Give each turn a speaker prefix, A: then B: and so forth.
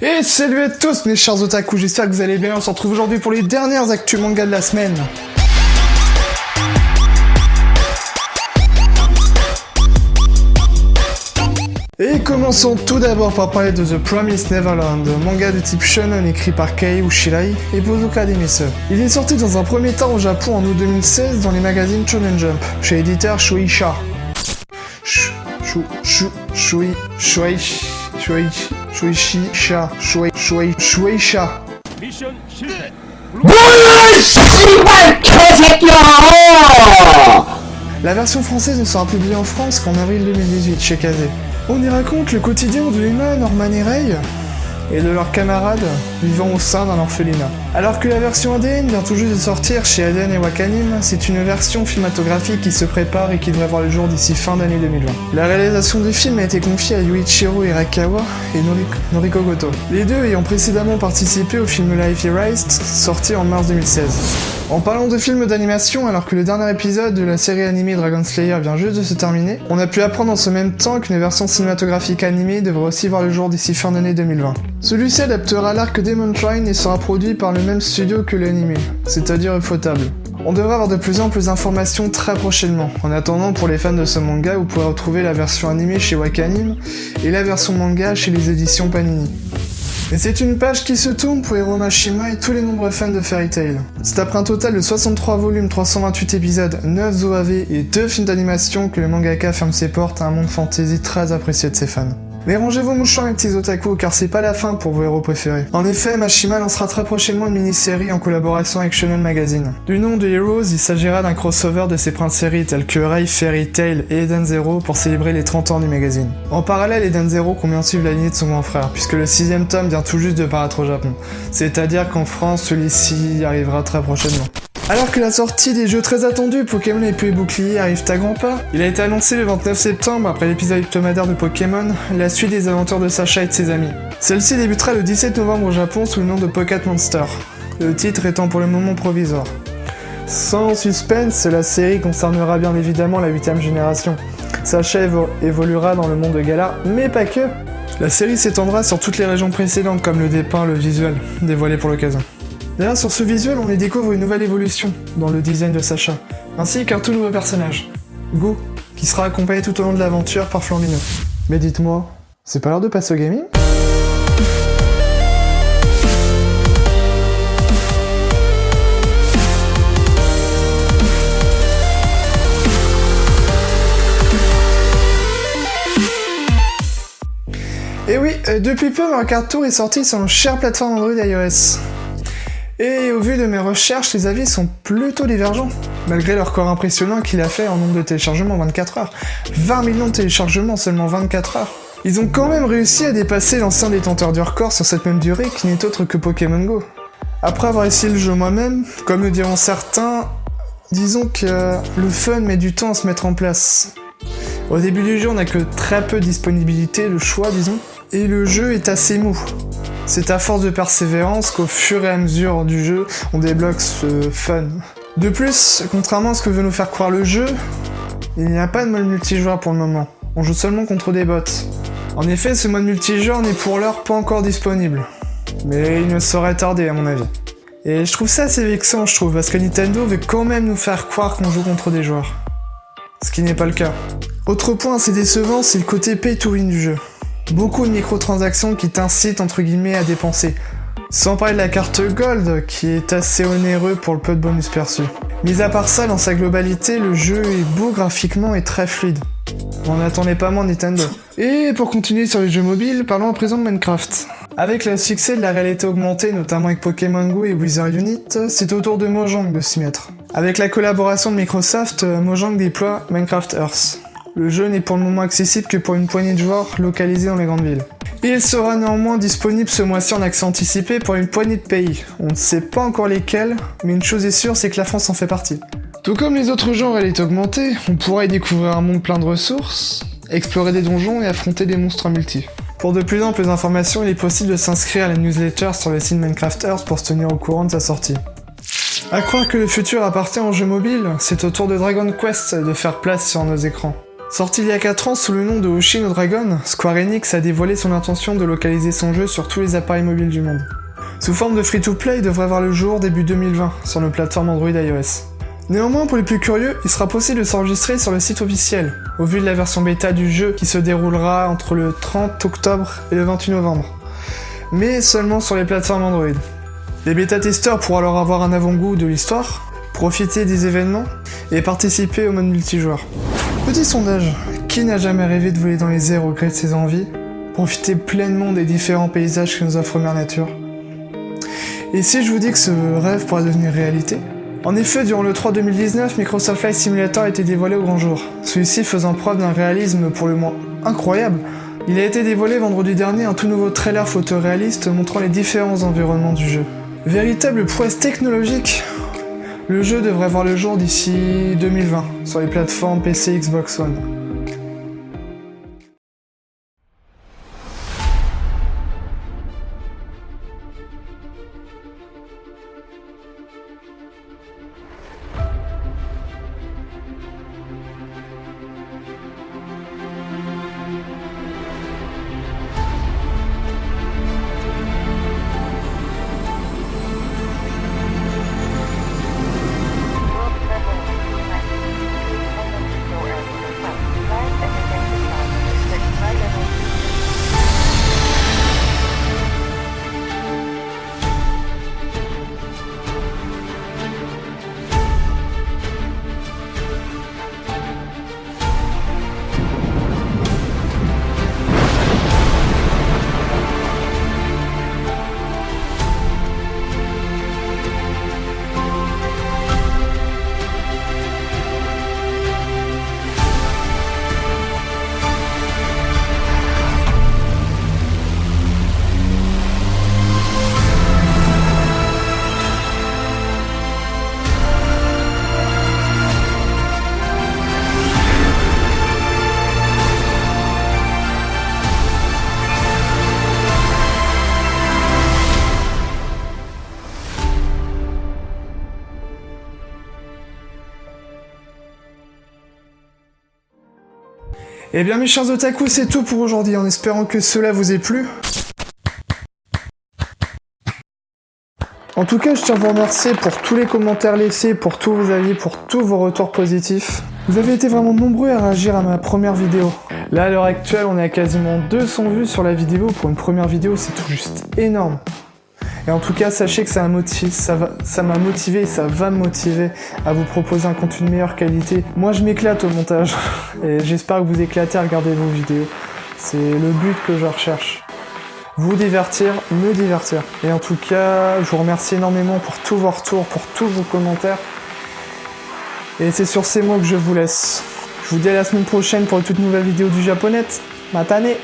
A: Et salut à tous mes chers otaku, j'espère que vous allez bien. On se retrouve aujourd'hui pour les dernières actus manga de la semaine. Et commençons tout d'abord par parler de The Promised Neverland, manga de type shonen écrit par Kei Ushirai et Bozuka Demise. Il est sorti dans un premier temps au Japon en août 2016 dans les magazines Shonen Jump, chez l'éditeur Shueisha. Shueisha. La version française ne sera publiée en France qu'en avril 2018 chez Kazé. On y raconte le quotidien de Emma, Norman et Rei, et de leurs camarades vivant au sein d'un orphelinat. Alors que la version ADN vient tout juste de sortir chez ADN et Wakanim, c'est une version cinématographique qui se prépare et qui devrait voir le jour d'ici fin d'année 2020. La réalisation du film a été confiée à Yuichiro Hirakawa et Noriko Goto, les deux ayant précédemment participé au film Life Erased, sorti en mars 2016. En parlant de films d'animation, alors que le dernier épisode de la série animée Dragon Slayer vient juste de se terminer, on a pu apprendre en ce même temps qu'une version cinématographique animée devrait aussi voir le jour d'ici fin d'année 2020. Celui-ci adaptera l'arc Demon Train et sera produit par le même studio que l'animé, c'est-à-dire Ufotable. On devrait avoir de plus amples informations très prochainement. En attendant, pour les fans de ce manga, vous pourrez retrouver la version animée chez Wakanim et la version manga chez les éditions Panini. Et c'est une page qui se tourne pour Hiro Mashima et tous les nombreux fans de Fairy Tail. C'est après un total de 63 volumes, 328 épisodes, 9 OAV et 2 films d'animation que le mangaka ferme ses portes à un monde fantasy très apprécié de ses fans. Mais rangez vos mouchoirs mes petits otaku, car c'est pas la fin pour vos héros préférés. En effet, Mashima lancera très prochainement une mini-série en collaboration avec Shonen Magazine. Du nom de Heroes, il s'agira d'un crossover de ses princes-séries tels que Rei, Fairy Tail et Eden Zero pour célébrer les 30 ans du magazine. En parallèle, Eden Zero compte bien suivre la lignée de son grand frère, puisque le 6ème tome vient tout juste de paraître au Japon. C'est-à-dire qu'en France, celui-ci arrivera très prochainement. Alors que la sortie des jeux très attendus Pokémon Épée et Bouclier arrive à grands pas, il a été annoncé le 29 septembre, après l'épisode hebdomadaire de Pokémon, la suite des aventures de Sacha et de ses amis. Celle-ci débutera le 17 novembre au Japon sous le nom de Pocket Monster, le titre étant pour le moment provisoire. Sans suspense, la série concernera bien évidemment la 8ème génération. Sacha évoluera dans le monde de Galar, mais pas que. La série s'étendra sur toutes les régions précédentes comme le dépeint, le visuel, dévoilé pour l'occasion. D'ailleurs, sur ce visuel, on y découvre une nouvelle évolution dans le design de Sacha, ainsi qu'un tout nouveau personnage, Go, qui sera accompagné tout au long de l'aventure par Flambino. Mais dites-moi, c'est pas l'heure de passer au gaming ? Et oui, depuis peu, Mario Kart Tour est sorti sur une chère plateforme Android et iOS. Et au vu de mes recherches, les avis sont plutôt divergents, malgré le record impressionnant qu'il a fait en nombre de téléchargements en 24 heures. 20 millions de téléchargements en seulement 24 heures. Ils ont quand même réussi à dépasser l'ancien détenteur du record sur cette même durée qui n'est autre que Pokémon Go. Après avoir essayé le jeu moi-même, comme le diront certains, disons que le fun met du temps à se mettre en place. Au début du jeu, on n'a que très peu de disponibilité, de choix disons, et le jeu est assez mou. C'est à force de persévérance qu'au fur et à mesure du jeu, on débloque ce fun. De plus, contrairement à ce que veut nous faire croire le jeu, il n'y a pas de mode multijoueur pour le moment. On joue seulement contre des bots. En effet, ce mode multijoueur n'est pour l'heure pas encore disponible. Mais il ne saurait tarder à mon avis. Et je trouve ça assez vexant, je trouve, parce que Nintendo veut quand même nous faire croire qu'on joue contre des joueurs. Ce qui n'est pas le cas. Autre point assez décevant, c'est le côté pay to win du jeu. Beaucoup de microtransactions qui t'incitent entre guillemets à dépenser. Sans parler de la carte Gold, qui est assez onéreux pour le peu de bonus perçus. Mis à part ça, dans sa globalité, le jeu est beau graphiquement et très fluide. On n'attendait pas moins Nintendo. Et pour continuer sur les jeux mobiles, parlons à présent de Minecraft. Avec le succès de la réalité augmentée, notamment avec Pokémon Go et Wizard Unit, c'est au tour de Mojang de s'y mettre. Avec la collaboration de Microsoft, Mojang déploie Minecraft Earth. Le jeu n'est pour le moment accessible que pour une poignée de joueurs localisés dans les grandes villes. Et il sera néanmoins disponible ce mois-ci en accès anticipé pour une poignée de pays. On ne sait pas encore lesquels, mais une chose est sûre, c'est que la France en fait partie. Tout comme les autres jeux en réalité augmentée, on pourra y découvrir un monde plein de ressources, explorer des donjons et affronter des monstres multi. Pour de plus amples informations, il est possible de s'inscrire à la newsletter sur le site Minecraft Earth pour se tenir au courant de sa sortie. À croire que le futur appartient aux jeux mobiles, c'est au tour de Dragon Quest de faire place sur nos écrans. Sorti il y a 4 ans sous le nom de Hoshi no Dragon, Square Enix a dévoilé son intention de localiser son jeu sur tous les appareils mobiles du monde. Sous forme de free-to-play, il devrait voir le jour début 2020 sur nos plateformes Android et iOS. Néanmoins, pour les plus curieux, il sera possible de s'enregistrer sur le site officiel, au vu de la version bêta du jeu qui se déroulera entre le 30 octobre et le 28 novembre, mais seulement sur les plateformes Android. Les bêta-testeurs pourront alors avoir un avant-goût de l'histoire, profiter des événements et participer au mode multijoueur. Petit sondage, qui n'a jamais rêvé de voler dans les airs au gré de ses envies, profiter pleinement des différents paysages que nous offre Mère Nature? Et si je vous dis que ce rêve pourrait devenir réalité? En effet, durant le 3 2019, Microsoft Flight Simulator a été dévoilé au grand jour, celui-ci faisant preuve d'un réalisme pour le moins incroyable. Il a été dévoilé vendredi dernier un tout nouveau trailer photoréaliste montrant les différents environnements du jeu. Véritable prouesse technologique, le jeu devrait voir le jour d'ici 2020 sur les plateformes PC et Xbox One. Eh bien mes chers otaku, c'est tout pour aujourd'hui, en espérant que cela vous ait plu. En tout cas, je tiens à vous remercier pour tous les commentaires laissés, pour tous vos avis, pour tous vos retours positifs. Vous avez été vraiment nombreux à réagir à ma première vidéo. Là, à l'heure actuelle, on est à quasiment 200 vues sur la vidéo. Pour une première vidéo, c'est tout juste énorme. Et en tout cas, sachez que ça m'a motivé et ça va me motiver à vous proposer un contenu de meilleure qualité. Moi, je m'éclate au montage et j'espère que vous éclatez à regarder vos vidéos. C'est le but que je recherche. Vous divertir, me divertir. Et en tout cas, je vous remercie énormément pour tous vos retours, pour tous vos commentaires. Et c'est sur ces mots que je vous laisse. Je vous dis à la semaine prochaine pour une toute nouvelle vidéo du Japonette. Matane!